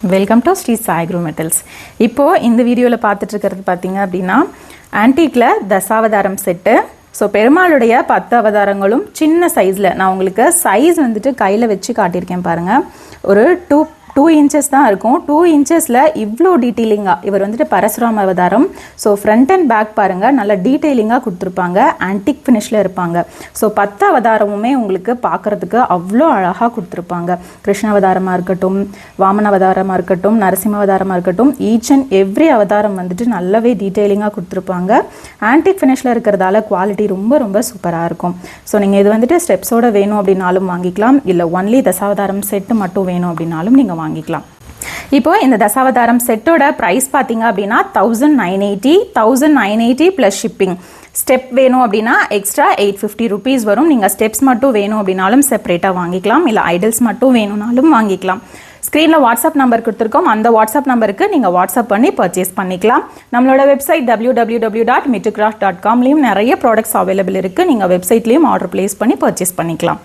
Welcome to Sri Sai Guru metals. இப்போது இந்த வீடியோவில் பார்த்துட்டு இருக்கிறது பார்த்தீங்க அப்படின்னா ஆன்டிக்கில் தசாவதாரம் செட்டு. ஸோ பெருமாளுடைய 10 அவதாரங்களும் சின்ன சைஸில் நான் உங்களுக்கு சைஸ் வந்துட்டு கையில் வச்சு காட்டியிருக்கேன் பாருங்கள். ஒரு 2 இன்ச்சஸ் தான் இருக்கும். 2 இன்ச்சஸில் இவ்வளோ டீட்டெயிலிங்காக இவர் வந்துட்டு பரசுராம அவதாரம். ஸோ ஃப்ரண்ட் அண்ட் பேக் பாருங்கள், நல்லா டீட்டெயிலிங்காக கொடுத்துருப்பாங்க. ஆன்டிக் ஃபினிஷில் இருப்பாங்க. ஸோ 10 அவதாரமுமே உங்களுக்கு பார்க்குறதுக்கு அவ்வளோ அழகாக கொடுத்துருப்பாங்க. கிருஷ்ண அவதாரமாக இருக்கட்டும், வாமன அவதாரமாக இருக்கட்டும், நரசிம்ம அவதாரமாக இருக்கட்டும், ஈச் அண்ட் எவ்ரி அவதாரம் வந்துட்டு நல்லாவே டீட்டெயிலிங்காக கொடுத்துருப்பாங்க. ஆன்டிக் ஃபினிஷில் இருக்கிறதால குவாலிட்டி ரொம்ப ரொம்ப சூப்பராக இருக்கும். ஸோ நீங்கள் இது வந்துட்டு ஸ்டெப்ஸோடு வேணும் அப்படின்னாலும் வாங்கிக்கலாம், இல்லை ஒன்லி தசாவதாரம் செட்டு மட்டும் வேணும் அப்படின்னாலும் நீங்கள் வாங்கிக்கலாம். இப்போ இந்த தசாவதாரம் செட்டோட ப்ரைஸ் பார்த்தீங்க அப்படின்னா 1980 ப்ளஸ் ஷிப்பிங். ஸ்டெப் வேணும் அப்படின்னா எக்ஸ்ட்ரா 850 ருபீஸ் வரும். நீங்கள் ஸ்டெப்ஸ் மட்டும் வேணும் அப்படின்னாலும் செப்பரேட்டாக வாங்கிக்கலாம், இல்லை ஐடல்ஸ் மட்டும் வேணும்னாலும் வாங்கிக்கலாம். ஸ்க்ரீனில் வாட்ஸ்அப் நம்பர் கொடுத்துருக்கோம். அந்த வாட்ஸ்அப் நம்பருக்கு நீங்கள் வாட்ஸ்அப் பண்ணி பர்ச்சேஸ் பண்ணிக்கலாம். நம்மளோட வெப்சைட் www.mittucraft.com நிறைய ப்ராடக்ட்ஸ் அவைலபிள் இருக்குது. நீங்கள் வெப்சைட்லேயும் ஆர்டர் பிளேஸ் பண்ணி பர்ச்சேஸ் பண்ணிக்கலாம்.